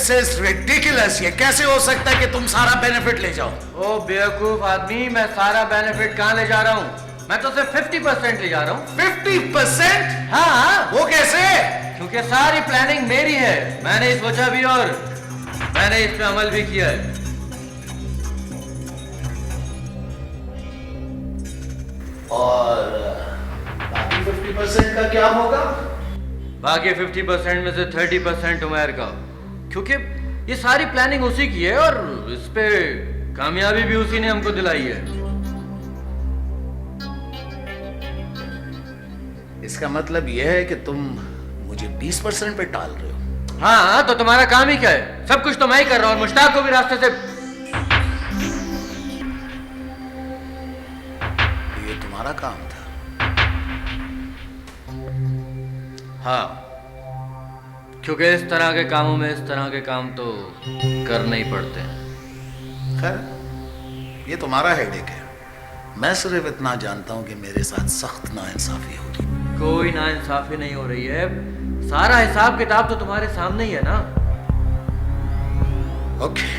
This is ridiculous. ये कैसे हो सकता है कि तुम सारा बेनिफिट ले जाओ? ओ बेवकूफ आदमी, मैं सारा बेनिफिट कहाँ ले जा रहा हूँ? मैं तो सिर्फ 50% ले जा रहा हूँ। 50%? हाँ, वो कैसे? क्योंकि सारी प्लानिंग मेरी है। मैंने सोचा भी और मैंने इस पे अमल भी किया है। और बाकी 50% का क्या होगा? बाकी 50% में से 30% उमर का, क्योंकि ये सारी प्लानिंग उसी की है और इस पे कामयाबी भी उसी ने हमको दिलाई है। इसका मतलब यह है कि तुम मुझे 20% पे टाल रहे हो? हाँ, तो तुम्हारा काम ही क्या है? सब कुछ तो मैं ही कर रहा हूँ और मुश्ताक को भी रास्ते से। ये तुम्हारा काम था? हाँ, क्योंकि इस तरह के कामों में इस तरह के काम तो करने ही पड़ते हैं। खैर, ये तुम्हारा हेडेक है। मैं सिर्फ इतना जानता हूं कि मेरे साथ सख्त नाइंसाफी होगी। कोई नाइंसाफी नहीं हो रही है। सारा हिसाब किताब तो तुम्हारे सामने ही है ना। ओके।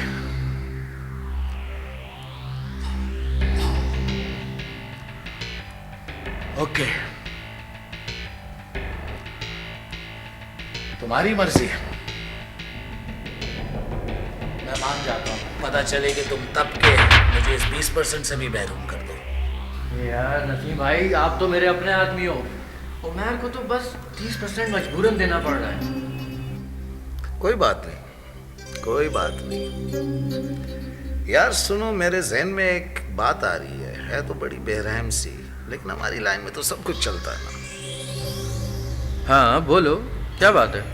ओके, तुम्हारी मर्जी है। मैं मान जाता हूँ। पता चले कि तुम तब के मुझे इस 20% से भी महरूम कर दो। यार नसीम भाई, आप तो मेरे अपने आदमी हो। उमर को तो बस 30% मजबूरन देना पड़ रहा है। कोई बात नहीं, कोई बात नहीं। यार सुनो, मेरे जहन में एक बात आ रही है तो बड़ी बेरहम सी, लेकिन हमारी लाइन में तो सब कुछ चलता है ना। हाँ बोलो, क्या बात है?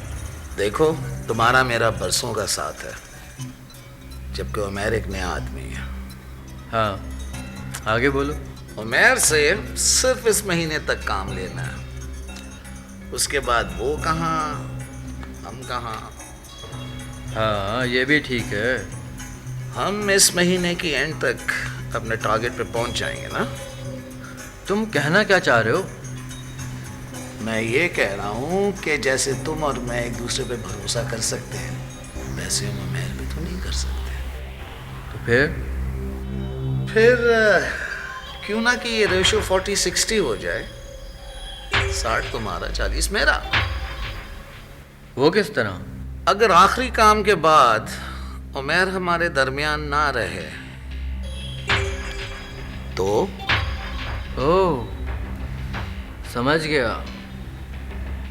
देखो, तुम्हारा मेरा बरसों का साथ है, जबकि उमर एक नया आदमी है। हाँ, आगे बोलो। उमर से सिर्फ इस महीने तक काम लेना है। उसके बाद वो कहाँ, हम कहाँ। हाँ, ये भी ठीक है। हम इस महीने की एंड तक अपने टारगेट पे पहुंच जाएंगे ना? तुम कहना क्या चाह रहे हो? मैं ये कह रहा हूँ कि जैसे तुम और मैं एक दूसरे पे भरोसा कर सकते हैं, वैसे हम उमर भी तो नहीं कर सकते। तो फिर क्यों ना कि ये रेशो 40-60 हो जाए। 60 तुम्हारा, 40 मेरा। वो किस तरह? अगर आखिरी काम के बाद उमर हमारे दरमियान ना रहे तो? ओह, समझ गया।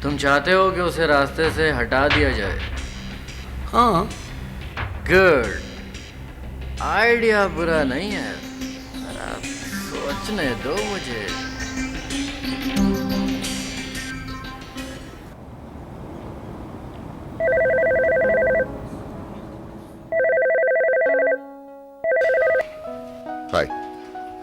तुम चाहते हो कि उसे रास्ते से हटा दिया जाए? हाँ। गुड आइडिया, बुरा नहीं है। जरा सोचने दो मुझे।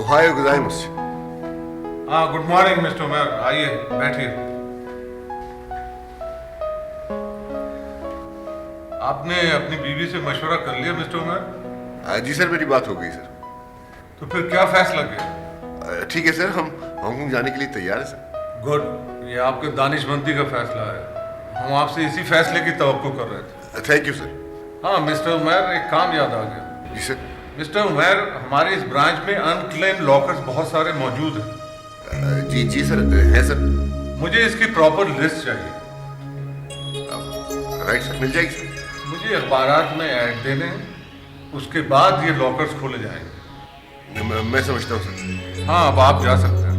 ओहायो गोजाइमासु। हाँ, गुड मॉर्निंग मिस्टर उमर, आइए बैठिए। आपने अपनी बीवी से मशवरा कर लिया मिस्टर उमर? जी सर, मेरी बात हो गई सर। तो फिर क्या फैसला किया? ठीक है सर, हम हांगकांग जाने के लिए तैयार है सर। गुड, ये आपके दानिशमंदी का फैसला है। हम आपसे इसी फैसले की तवक्को कर रहे थे। Thank you sir. हाँ मिस्टर उमर, एक काम याद आ गया। जी सर। मिस्टर उमर, हमारे इस ब्रांच में अनक्लेम लॉकर्स बहुत सारे मौजूद हैं। जी सर, है सर। मुझे इसकी प्रॉपर लिस्ट चाहिए। राइट सर, मिल जाएगी सर। मुझे अखबारात में ऐड देने हैं, उसके बाद ये लॉकर्स खोले जाएंगे। मैं समझता हूँ सर। हाँ, अब आप जा सकते हैं।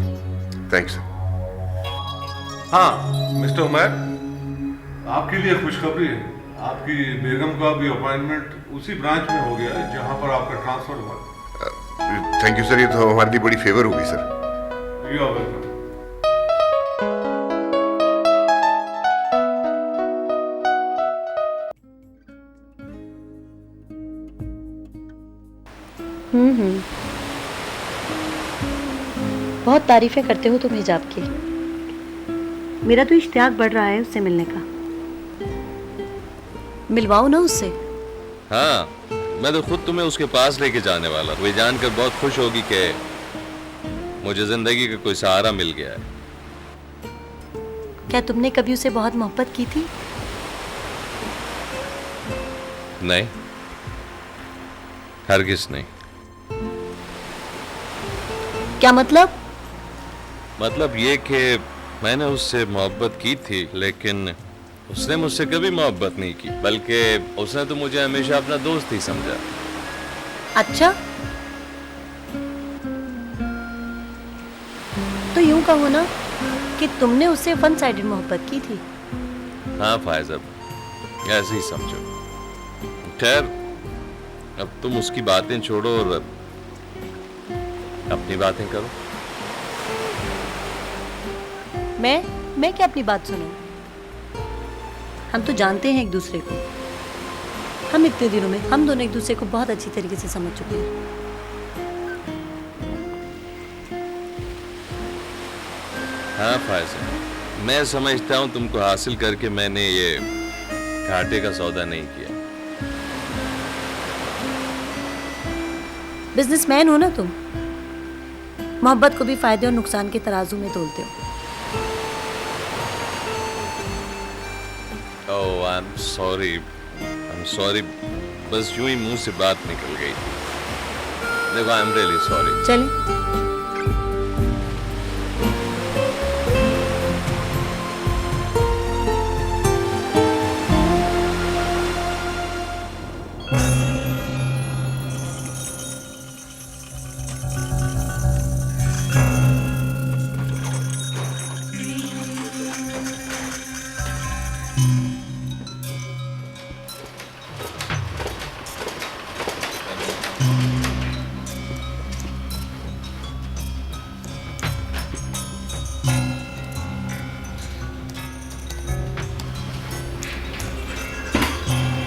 Thanks sir. हाँ मिस्टर उमर, आपके लिए खुशखबरी है। आपकी बेगम का भी अपॉइंटमेंट उसी ब्रांच में हो गया है जहाँ पर आपका ट्रांसफर हुआ। थैंक यू सर, ये तो हमारे लिए बड़ी फेवर होगी सर। You are welcome. बहुत तारीफें करते हो तुम हिजाब की। मेरा तो इश्तियाक बढ़ रहा है उससे मिलने का। मिलवाओ ना उससे। हाँ, मैं तो खुद तुम्हें उसके पास लेके जाने वाला। वो जानकर बहुत खुश होगी कि मुझे जिंदगी का कोई सहारा मिल गया है। क्या तुमने कभी उसे बहुत मोहब्बत की थी? नहीं, हरगिज नहीं। क्या मतलब? मतलब ये कि मैंने उससे मोहब्बत की थी, लेकिन उसने मुझसे कभी मोहब्बत नहीं की, बल्कि उसने तो मुझे हमेशा अपना दोस्त ही समझा। अच्छा, तो यूं कहो ना कि तुमने उससे वन साइडेड मोहब्बत की थी। हाँ फायज़, ऐसे ही समझो। खैर, अब तुम उसकी बातें छोड़ो और अपनी बातें करो। मैं क्या अपनी बात सुनूं? हम तो जानते हैं एक दूसरे को। हम इतने दिनों में हम दोनों एक दूसरे को बहुत अच्छी तरीके से समझ चुके हैं। हाँ फायज़, मैं समझता हूँ तुमको हासिल करके मैंने ये घाटे का सौदा नहीं किया। बिजनेसमैन हो ना तुम, मोहब्बत को भी फायदे और नुकसान के तराजू में तोलते हो। ओह आई एम सॉरी, बस यूं ही मुंह से बात निकल गई। देखो आई एम रियली सॉरी। चलें।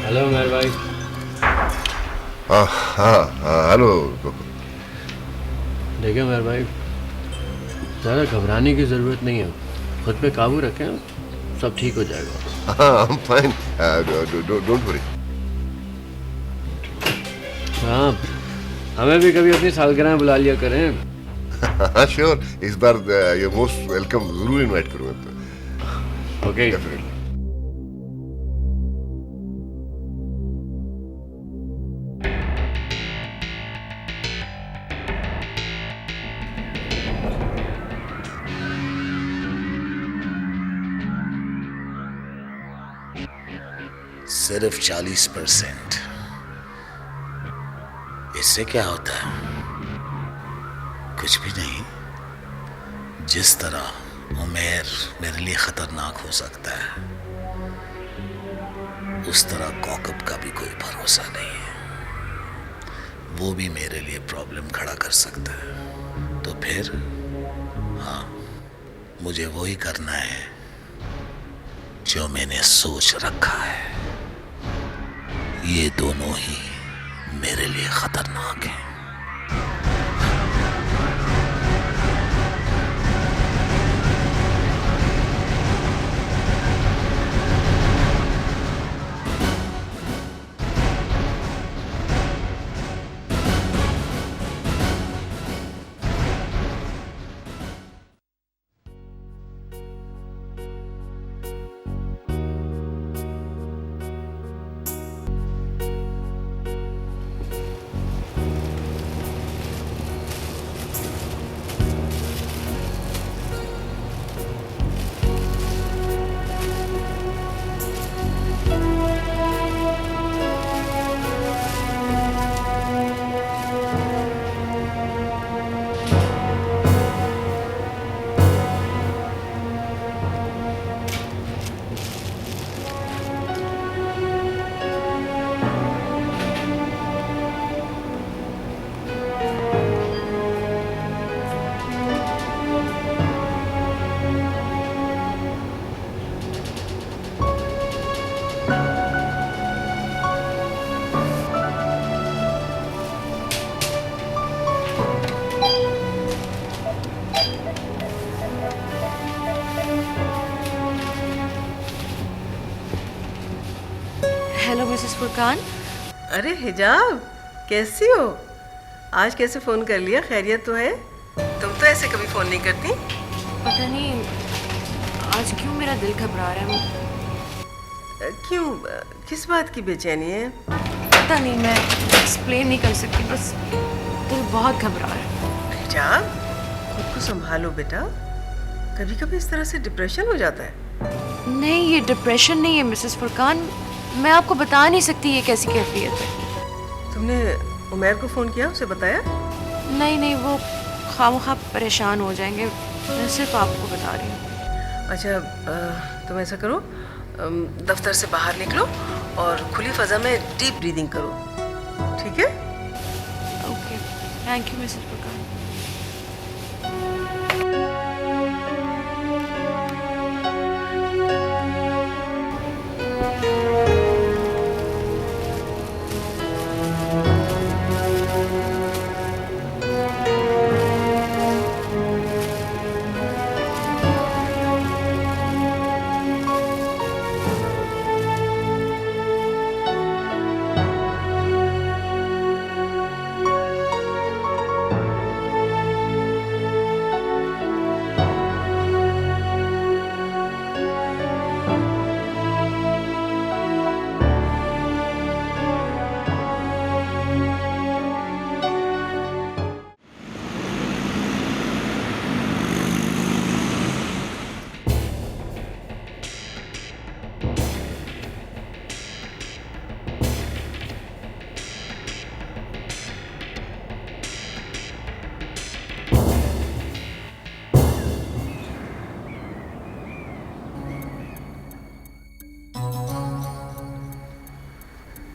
हेलो मेरे भाई। हाँ हाँ हाँ, हेलो। देखिए मेरे भाई, ज़्यादा घबराने की ज़रूरत नहीं है। खुद पे काबू रखें, सब ठीक हो जाएगा। हाँ, I am fine, don't worry. हाँ, हमें भी कभी अपनी सालगिरह बुला लिया करें। हाँ श्योर, इस बार ये मोस्ट वेलकम जरूर इनवाइट करूँगा। ओके। डेफिनेटली। सिर्फ 40%। इससे क्या होता है? कुछ भी नहीं। जिस तरह उमेर मेरे लिए खतरनाक हो सकता है, उस तरह कौकब का भी कोई भरोसा नहीं है। वो भी मेरे लिए प्रॉब्लम खड़ा कर सकता है। तो फिर हाँ, मुझे वही करना है जो मैंने सोच रखा है। ये दोनों ही मेरे लिए खतरनाक हैं। फुरकान। अरे हिजाब, कैसी हो? आज कैसे फोन कर लिया? खैरियत तो है? तुम तो ऐसे कभी फोन नहीं करती। पता नहीं आज क्यों मेरा दिल घबरा रहा है। क्यों? किस बात की बेचैनी है? पता नहीं, मैं एक्सप्लेन नहीं कर सकती, बस दिल बहुत घबरा रहा है। हिजाब, खुद को संभालो बेटा। कभी कभी इस तरह से डिप्रेशन हो जाता है। नहीं, ये डिप्रेशन नहीं है मिसेस फुरकान, मैं आपको बता नहीं सकती ये कैसी कैफियत है। तुमने उमैर को फोन किया, उसे बताया? नहीं, वो खामखा परेशान हो जाएंगे, मैं सिर्फ आपको बता रही हूँ। अच्छा, तुम ऐसा करो, दफ्तर से बाहर निकलो और खुली फजा में डीप ब्रीदिंग करो, ठीक है? Okay, thank you Mrs Furqan.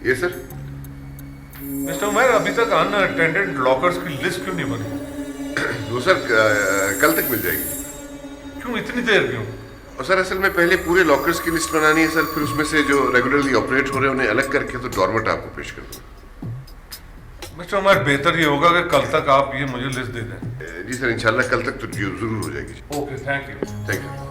ये सर। मिस्टर उमैर, अभी तक अनअटेंडेड लॉकर्स की लिस्ट क्यों नहीं बनी? वो सर कल तक मिल जाएगी। क्यों इतनी देर क्यों? और सर असल में पहले पूरे लॉकर्स की लिस्ट बनानी है सर, फिर उसमें से जो रेगुलरली ऑपरेट हो रहे हैं उन्हें अलग करके तो डॉर्मेट आपको पेश कर दूँ। मिस्टर उमैर, बेहतर ये होगा कि कल तक आप ये मुझे लिस्ट दे दें। जी सर, इंशाल्लाह कल तक तो जरूर हो जाएगी। Okay, thank you. Thank you.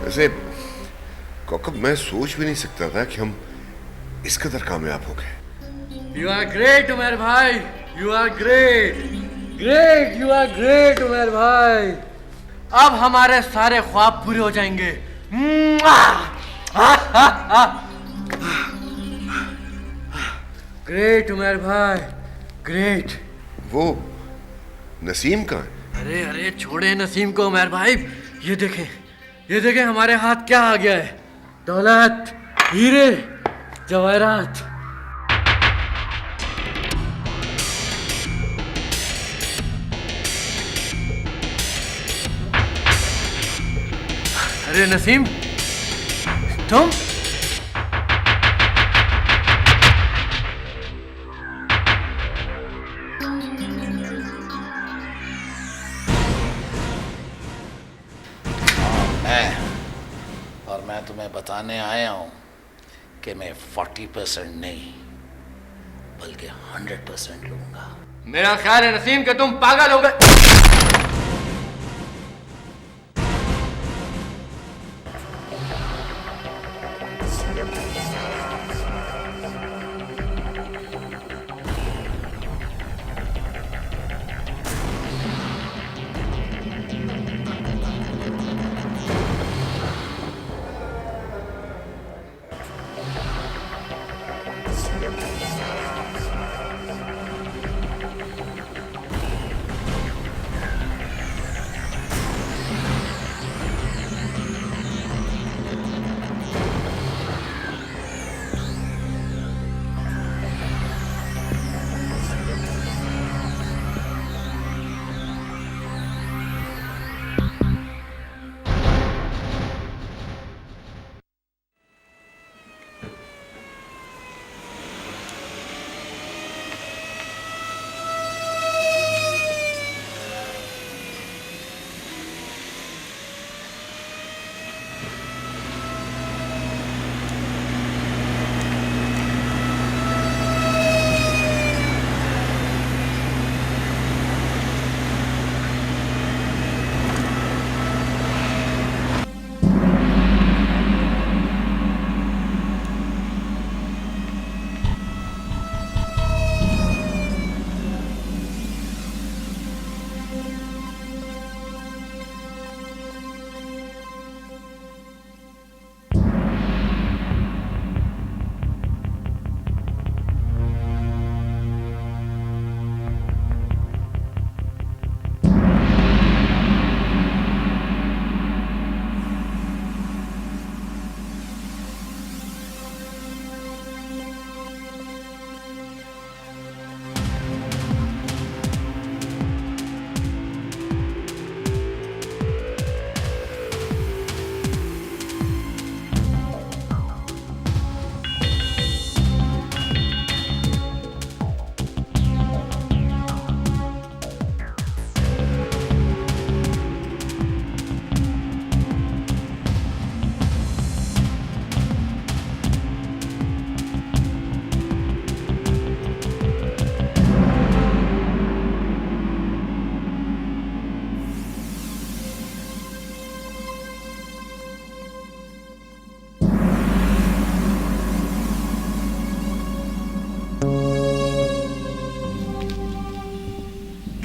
वैसे कौकब, मैं सोच भी नहीं सकता था कि हम इस कदर कामयाब हो गए। यू आर ग्रेट उमर भाई, you are great, great, you are great Umar भाई। अब हमारे सारे ख्वाब पूरे हो जाएंगे। ग्रेट उमर भाई, ग्रेट। वो नसीम कहाँ है? अरे अरे छोड़े नसीम को उमर भाई, ये देखें, ये देखें हमारे हाथ क्या आ गया है। दौलत, हीरे, जवाहरात। अरे नसीम, तुम? मैं तुम्हें बताने आया हूं कि मैं 40% नहीं बल्कि 100% लूंगा। मेरा ख्याल है नसीम कि तुम पागल हो गए।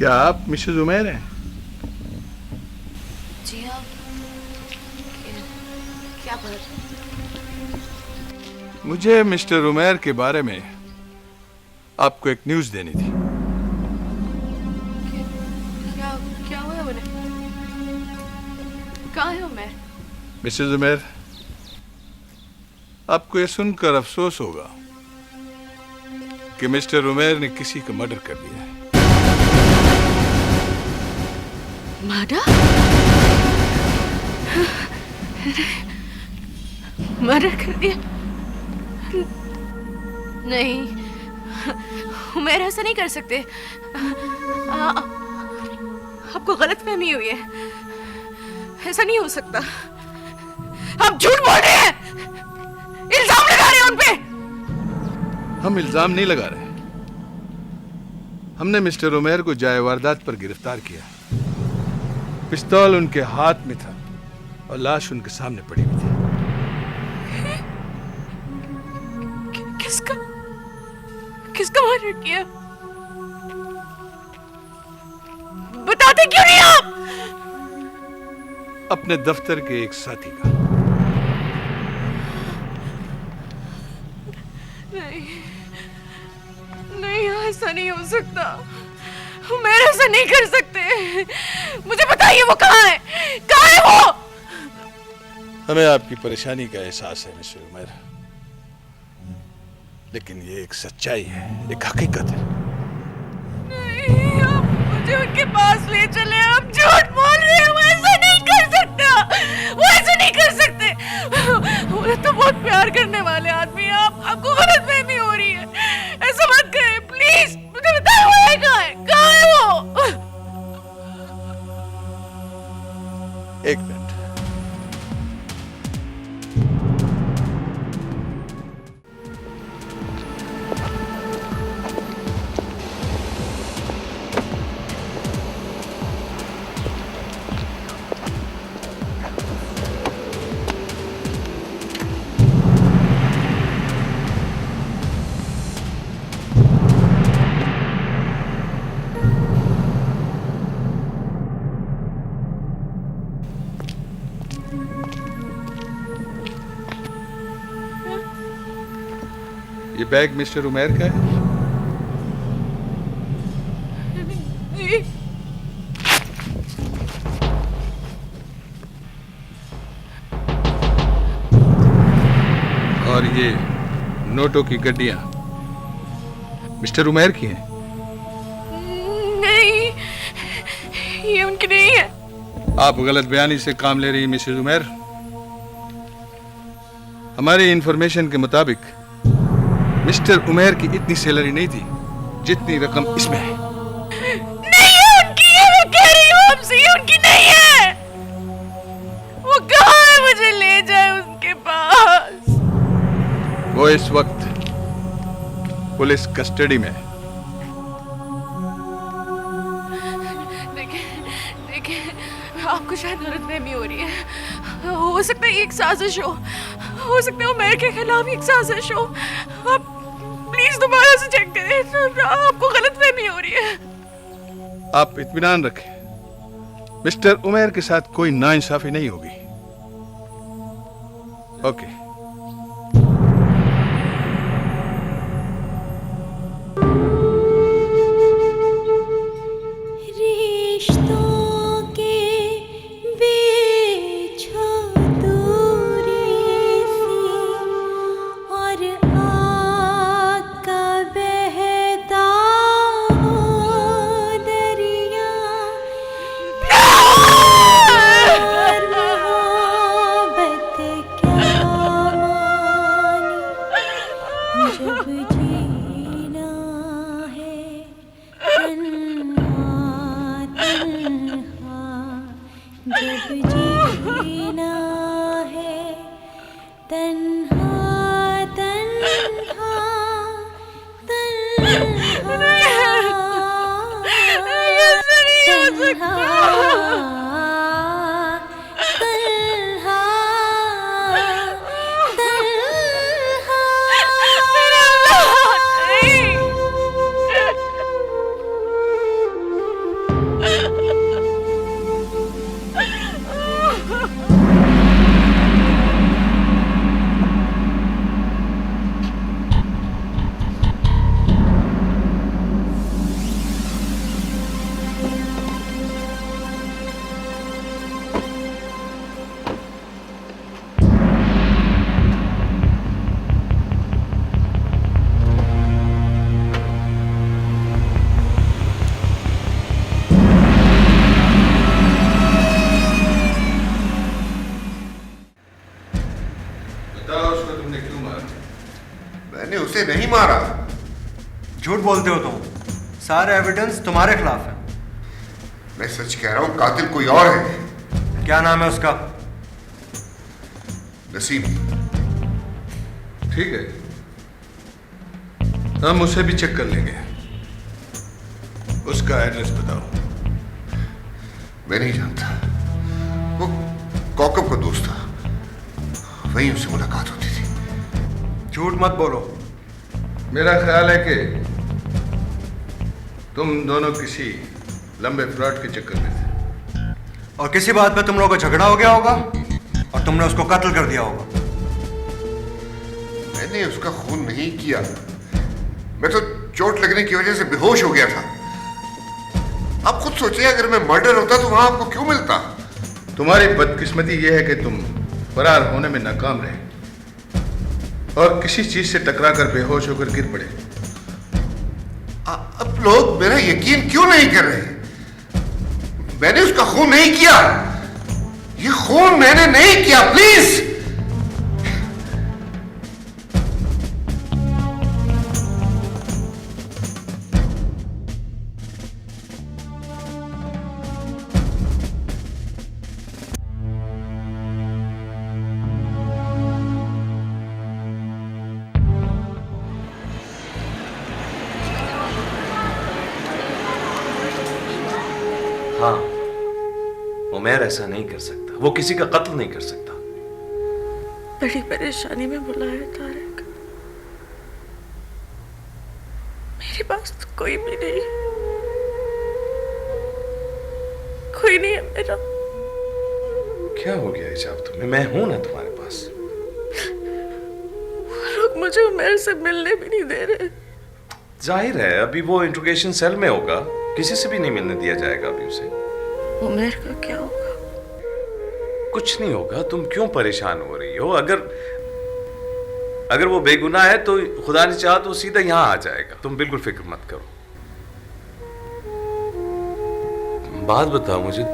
क्या आप मिसेज उमैर हैं? जी हाँ। क्या बात? मुझे मिस्टर उमैर के बारे में आपको एक न्यूज़ देनी थी। क्या क्या हुआ उन्हें? कहाँ है उमैर? मिसेज उमैर, आपको ये सुनकर अफसोस होगा कि मिस्टर उमैर ने किसी का मर्डर कर दिया है। मर्डर? मर्डर कर दिया? नहीं, उमैर ऐसा नहीं कर सकते। आपको गलतफहमी हुई है। ऐसा नहीं हो सकता। आप झूठ बोल रहे हैं। इल्जाम लगा रहे हैं उन पे। हम इल्जाम नहीं लगा रहे। हमने मिस्टर उमैर को जाए वारदात पर गिरफ्तार किया। पिस्तौल उनके हाथ में था और लाश उनके सामने पड़ी हुई थी। किसका मर्डर किया? बताते क्यों नहीं आप? अपने दफ्तर के एक साथी का। नहीं, ऐसा नहीं हो सकता। मैं ऐसा नहीं कर सकते। मुझे बताइए वो कहाँ है? कहाँ है वो? हमें आपकी परेशानी का एहसास है मिस्टर उमैर, लेकिन ये एक सच्चाई है, एक हकीकत है। नहीं, आप मुझे उनके पास ले चले। आप झूठ बोल रहे हैं। वो ऐसा नहीं कर सकता। वो ऐसा नहीं कर सकते। वो तो बहुत प्यार करने वाले आदमी हैं। आपको गलतफहमी हो रही है। ऐसा मत करें प्लीज। मुझे बताइए वो है कहाँ है? कहाँ है वो? एक मिनट। ये बैग मिस्टर उमैर का है? जी। और ये नोटों की गड्डियां मिस्टर उमैर की हैं? नहीं, ये उनकी नहीं है। आप गलत बयानी से काम ले रही हैं मिसेज उमैर। हमारी इंफॉर्मेशन के मुताबिक मिस्टर उमैर की इतनी सैलरी नहीं थी जितनी रकम इसमें है। नहीं है उनकी है। मैं कह रही हूँ आपसे, ये उनकी नहीं है। वो कहाँ है? मुझे ले जाए उनके पास। वो इस वक्त पुलिस कस्टडी में है। देखिए, आपको शायद गलतफहमी हो रही है। हो सकता है एक साजिश हो सकता है उमैर के खिलाफ एक साजिश हो। आप प्लीज दोबारा से चेक करें। आपको गलतफहमी हो रही है। आप इत्मीनान रखें, मिस्टर उमैर के साथ कोई नाइंसाफी नहीं होगी। ओके। उसको तुमने क्यों मारा? मैंने उसे नहीं मारा। झूठ बोलते हो तुम, सारे एविडेंस तुम्हारे खिलाफ है। मैं सच कह रहा हूं, कातिल कोई और है। क्या नाम है उसका? नसीम। ठीक है, हम उसे भी चेक कर लेंगे। उसका एड्रेस बताओ। मैं नहीं जानता, वो कौकब का दोस्त था, वहीं उससे मुलाकात होती थी। झूठ मत बोलो। मेरा ख्याल है कि तुम दोनों किसी लंबे फ्रॉड के चक्कर में थे और किसी बात पे तुम लोगों का झगड़ा हो गया होगा और तुमने उसको कत्ल कर दिया होगा। मैंने उसका खून नहीं किया, मैं तो चोट लगने की वजह से बेहोश हो गया था। आप खुद सोचिए, अगर मैं मर्डर होता तो वहां आपको क्यों मिलता? तुम्हारी बदकिस्मती यह है कि तुम फरार होने में नाकाम रहे और किसी चीज से टकरा कर बेहोश होकर गिर पड़े। अब लोग मेरा यकीन क्यों नहीं कर रहे? मैंने उसका खून नहीं किया, ये खून मैंने नहीं किया। प्लीज हाँ, उमैर ऐसा नहीं कर सकता, वो किसी का कत्ल नहीं कर सकता। बड़ी परेशानी में बुलाया तारक, मेरे पास तो कोई भी नहीं है, कोई नहीं है मेरा। क्या हो गया हिजाब तुम्हें? मैं हूं ना तुम्हारे पास। लोग मुझे उमर से मिलने भी नहीं दे रहे। जाहिर है, अभी वो इंट्रोगेशन सेल में होगा, किसी से भी नहीं मिलने दिया जाएगा अभी उसे। उमर का क्या होगा? कुछ नहीं होगा, तुम क्यों परेशान हो रही हो? अगर वो बेगुनाह है तो खुदा ने चाहा तो सीधा यहां आ जाएगा। तुम बिल्कुल फिक्र मत करो। बात बताओ मुझे,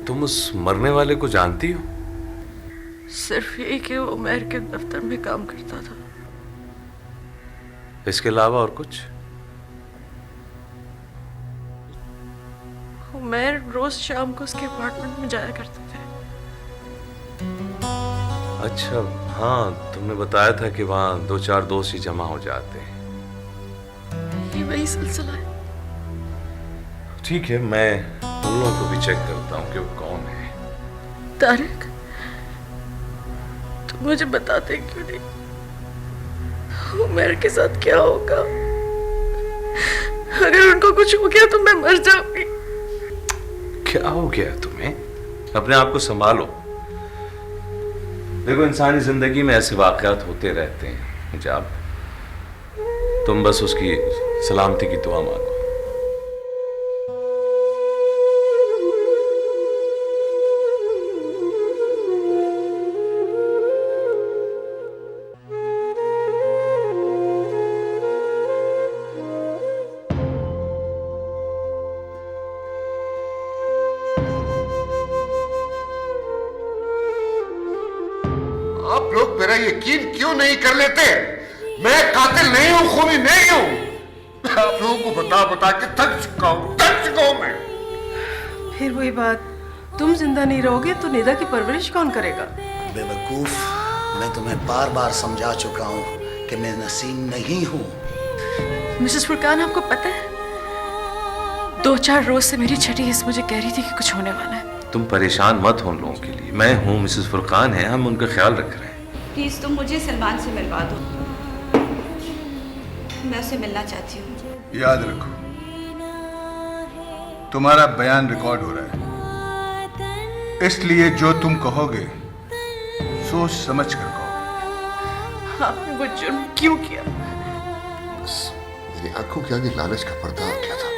तुम उस मरने वाले को जानती हो? सिर्फ यही कि वो उमर के दफ्तर में काम करता था। इसके अलावा और कुछ? उमर रोज शाम को उसके अपार्टमेंट में जाया करते थे। अच्छा, हाँ, तुमने बताया था कि वहां 2-4 दोस्त ही जमा हो जाते हैं। ये वही सिलसिला है। ठीक है, मैं उन लोगों को भी चेक करता हूँ कि वो कौन है। तारक, तुम मुझे बताते क्यों नहीं? उमर के साथ क्या होगा? अगर उनको कुछ हो गया तो मैं मर जाऊंगी। क्या हो गया तुम्हें? अपने आप को संभालो। देखो, इंसानी जिंदगी में ऐसे वाकयात होते रहते हैं हिजाब, तुम बस उसकी सलामती की दुआ मांगो। आप लोग मेरा यकीन क्यों नहीं कर लेते? मैं कातिल नहीं हूं, खूनी नहीं हूं। आप लोगों को बता बता के थक चुका हूं मैं। फिर वही बात, तुम जिंदा नहीं रहोगे तो निदा की परवरिश कौन करेगा? बेवकूफ, मैं तुम्हें बार बार समझा चुका हूं कि मैं नसीम नहीं हूं। मिसेस फुरकान, आपको पता है 2-4 रोज से मेरी छठी हिस्स मुझे कह रही थी कि कुछ होने वाला है। तुम परेशान मत हो उन लोगों के लिए, मैं हूं, मिसेस फुरकान है, हम उनका ख्याल रख रहे हैं। प्लीज़ तुम मुझे सलमान से मिलवा दो, मैं उससे मिलना चाहती हूँ। याद रखो, तुम्हारा बयान रिकॉर्ड हो रहा है, इसलिए जो तुम कहोगे सोच समझ कर कहो। आपने वो जुर्म क्यों किया? बस मेरी आंखों के आगे लालच का पर्दा आ गया था।